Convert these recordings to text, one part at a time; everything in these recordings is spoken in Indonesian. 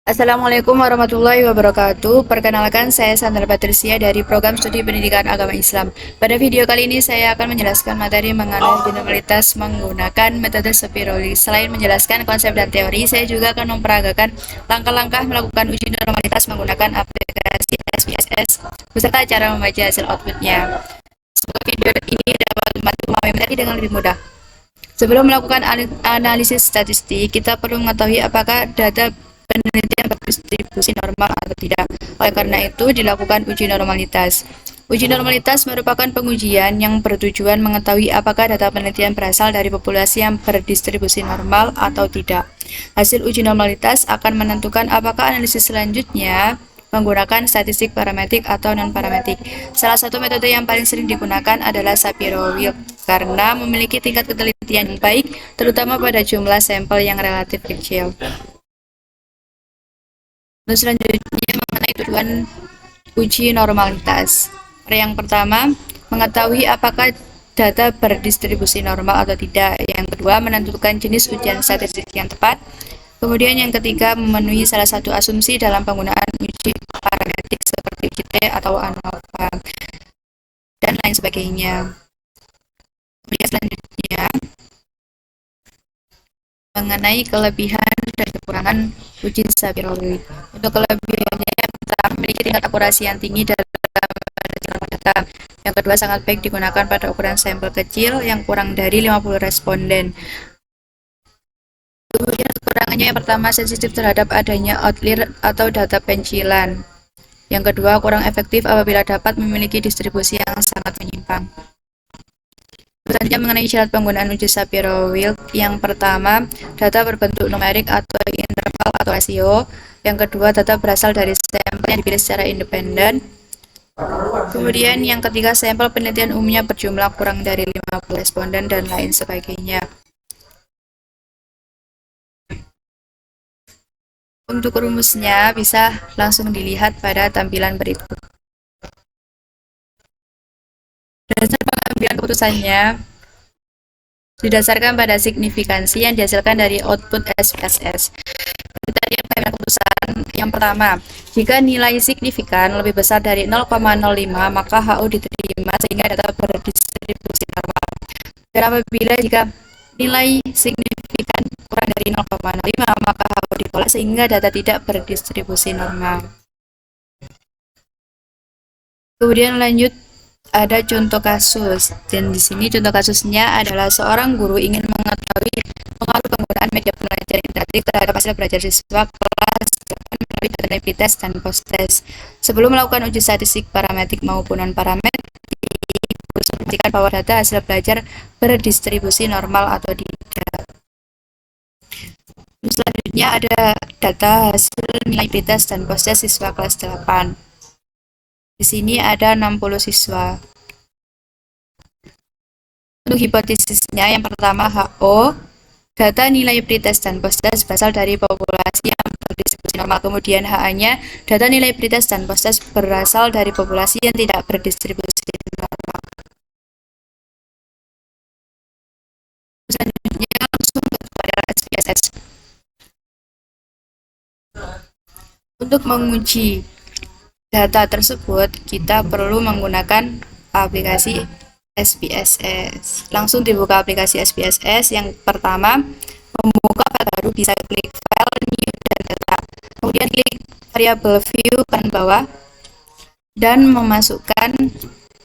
Assalamualaikum warahmatullahi wabarakatuh. Perkenalkan, saya Sandra Patricia dari Program Studi Pendidikan Agama Islam. Pada video kali ini saya akan menjelaskan materi mengenai generalitas menggunakan metode Spiroli. Selain menjelaskan konsep dan teori, saya juga akan memperagakan langkah-langkah melakukan uji normalitas menggunakan aplikasi SPSS beserta cara membaca hasil outputnya. Semoga video ini dapat membantu memahami materi dengan lebih mudah. Sebelum melakukan analisis statistik, kita perlu mengetahui apakah data penelitian berdistribusi normal atau tidak. Oleh karena itu, dilakukan uji normalitas. Uji normalitas merupakan pengujian yang bertujuan mengetahui apakah data penelitian berasal dari populasi yang berdistribusi normal atau tidak. Hasil uji normalitas akan menentukan apakah analisis selanjutnya menggunakan statistik parametrik atau non-parametrik. Salah satu metode yang paling sering digunakan adalah Shapiro-Wilk karena memiliki tingkat ketelitian yang baik, terutama pada jumlah sampel yang relatif kecil. Untuk selanjutnya mengenai tujuan uji normalitas. Yang pertama, mengetahui apakah data berdistribusi normal atau tidak. Yang kedua, menentukan jenis ujian statistik yang tepat. Kemudian yang ketiga, memenuhi salah satu asumsi dalam penggunaan uji parametrik seperti uji T atau ANOVA dan lain sebagainya. Kemudian selanjutnya, mengenai kelebihan dan kekurangan uji Shapiro-Wilk. Untuk kelebihannya, yang pertama, memiliki tingkat akurasi yang tinggi dalam penelitian data. Yang kedua, sangat baik digunakan pada ukuran sampel kecil yang kurang dari 50 responden. Kemudian kekurangannya yang pertama, sensitif terhadap adanya outlier atau data pencilan. Yang kedua, kurang efektif apabila dapat memiliki distribusi yang sangat menyimpang. Selanjutnya mengenai syarat penggunaan uji Shapiro-Wilk. Yang pertama, data berbentuk numerik atau interval atau rasio. Yang kedua, data berasal dari sampel yang dipilih secara independen. Kemudian yang ketiga, sampel penelitian umumnya berjumlah kurang dari 50 responden dan lain sebagainya. Untuk rumusnya bisa langsung dilihat pada tampilan berikut. Dasar pengambilan keputusannya didasarkan pada signifikansi yang dihasilkan dari output SPSS. Kriteria pengambilan keputusan yang pertama, jika nilai signifikan lebih besar dari 0,05 maka HO diterima sehingga data berdistribusi normal. Dan apabila jika nilai signifikan kurang dari 0,05 maka HO ditolak sehingga data tidak berdistribusi normal. Kemudian lanjut ada contoh kasus, dan di sini contoh kasusnya adalah seorang guru ingin mengetahui pengaruh penggunaan media pembelajaran interaktif terhadap hasil belajar siswa kelas 8 melalui data pretest dan post-test. Sebelum melakukan uji statistik parametrik maupun non-parametrik, guru memastikan bahwa data hasil belajar berdistribusi normal atau tidak. Selanjutnya ada data hasil nilai pretest dan post-test siswa kelas 8. Di sini ada 60 siswa. Untuk hipotesisnya, yang pertama HO, data nilai pretest dan post-test berasal dari populasi yang berdistribusi normal. Kemudian HA-nya, data nilai pretest dan post-test berasal dari populasi yang tidak berdistribusi normal. Selanjutnya langsung kepada SPSS. Untuk menguji data tersebut, kita perlu menggunakan aplikasi SPSS. Langsung dibuka aplikasi SPSS. Yang pertama, membuka file baru, bisa klik file, new, dan data. Kemudian klik variable view kanan bawah, dan memasukkan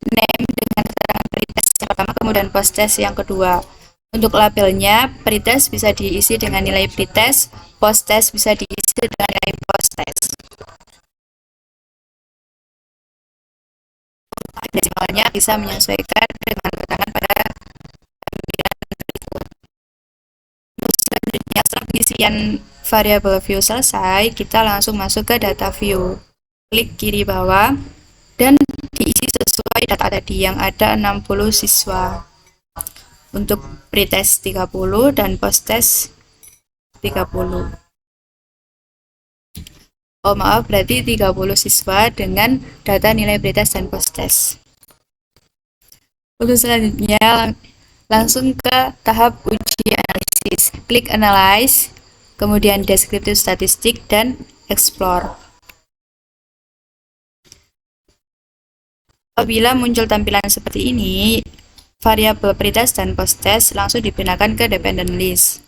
name dengan keterangan pretest yang pertama, kemudian post-test yang kedua. Untuk labelnya, pretest bisa diisi dengan nilai pretest, post-test bisa diisi dengan nilai post-test. Desimalnya bisa menyesuaikan dengan keterangan pada tampilan berikut. Selanjutnya, setelah pengisian variable view selesai, kita langsung masuk ke data view. Klik kiri bawah dan diisi sesuai data tadi yang ada 60 siswa. Untuk pretest 30 dan post-test 30. Oh maaf, berarti 30 siswa dengan data nilai pretest dan post-test. Untuk selanjutnya langsung ke tahap uji analisis. Klik analyze, kemudian descriptive statistik, dan explore. Apabila muncul tampilan seperti ini, variabel pretest dan posttest langsung dipindahkan ke dependent list.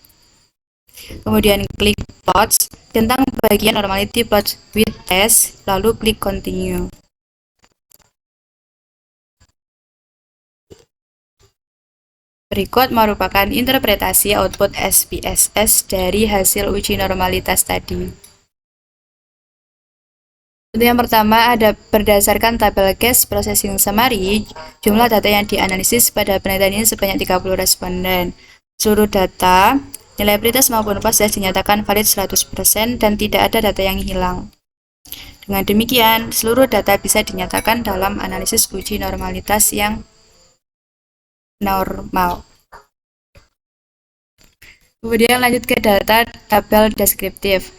Kemudian klik plots tentang bagian normality plot with test, lalu klik continue. Berikut merupakan interpretasi output SPSS dari hasil uji normalitas tadi. Untuk yang pertama, ada berdasarkan tabel case processing summary, jumlah data yang dianalisis pada penelitian ini sebanyak 30 responden. Seluruh data, nilai pretest maupun posttest dinyatakan valid 100% dan tidak ada data yang hilang. Dengan demikian, seluruh data bisa dinyatakan dalam analisis uji normalitas yang normal. Kemudian lanjut ke data tabel deskriptif.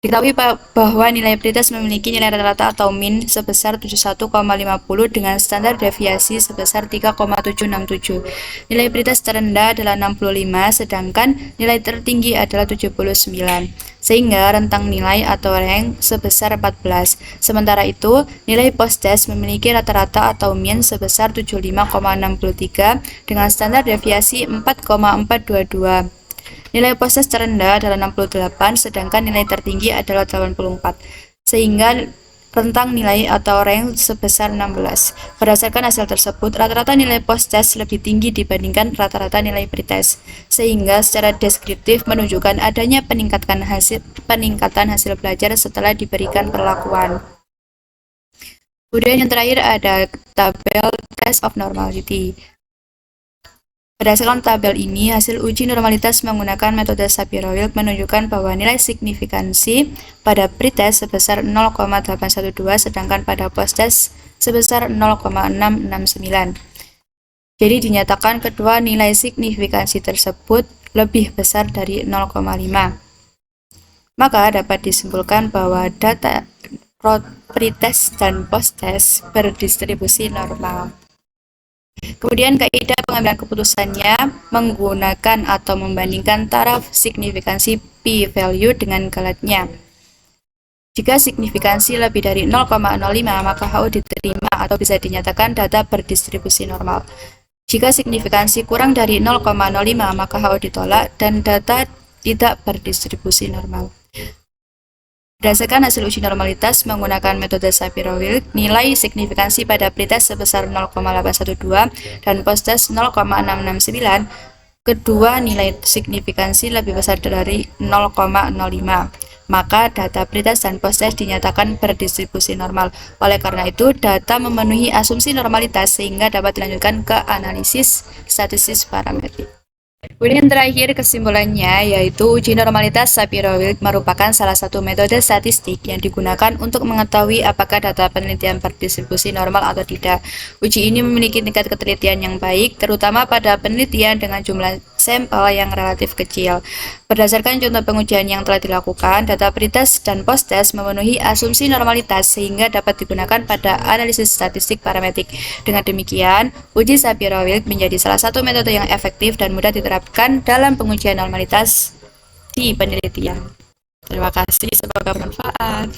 Diketahui bahwa nilai pretest memiliki nilai rata-rata atau min sebesar 71,50 dengan standar deviasi sebesar 3,767. Nilai pretest terendah adalah 65, sedangkan nilai tertinggi adalah 79, sehingga rentang nilai atau rank sebesar 14. Sementara itu, nilai posttest memiliki rata-rata atau min sebesar 75,63 dengan standar deviasi 4,422. Nilai posttest terendah adalah 68, sedangkan nilai tertinggi adalah 84, sehingga rentang nilai atau rank sebesar 16. Berdasarkan hasil tersebut, rata-rata nilai posttest lebih tinggi dibandingkan rata-rata nilai pretest, sehingga secara deskriptif menunjukkan adanya peningkatan hasil belajar setelah diberikan perlakuan. Kemudian yang terakhir ada tabel test of normality. Berdasarkan tabel ini, hasil uji normalitas menggunakan metode Shapiro-Wilk menunjukkan bahwa nilai signifikansi pada pretest sebesar 0,812, sedangkan pada posttest sebesar 0,669. Jadi dinyatakan kedua nilai signifikansi tersebut lebih besar dari 0,5. Maka dapat disimpulkan bahwa data pretest dan posttest berdistribusi normal. Kemudian kaidah pengambilan keputusannya menggunakan atau membandingkan taraf signifikansi p-value dengan galatnya. Jika signifikansi lebih dari 0,05 maka HO diterima atau bisa dinyatakan data berdistribusi normal. Jika signifikansi kurang dari 0,05 maka HO ditolak dan data tidak berdistribusi normal. Berdasarkan hasil uji normalitas menggunakan metode Shapiro-Wilk, nilai signifikansi pada pretest sebesar 0,812 dan posttest 0,669, kedua nilai signifikansi lebih besar dari 0,05. Maka data pretest dan posttest dinyatakan berdistribusi normal. Oleh karena itu, data memenuhi asumsi normalitas sehingga dapat dilanjutkan ke analisis statistik parametrik. Kemudian terakhir kesimpulannya yaitu uji normalitas Shapiro-Wilk merupakan salah satu metode statistik yang digunakan untuk mengetahui apakah data penelitian berdistribusi normal atau tidak. Uji ini memiliki tingkat ketelitian yang baik, terutama pada penelitian dengan jumlah sampel yang relatif kecil. Berdasarkan contoh pengujian yang telah dilakukan, data pretest dan posttest memenuhi asumsi normalitas sehingga dapat digunakan pada analisis statistik parametrik. Dengan demikian, uji Shapiro-Wilk menjadi salah satu metode yang efektif dan mudah diterapkan dalam pengujian normalitas di penelitian. Terima kasih, semoga bermanfaat.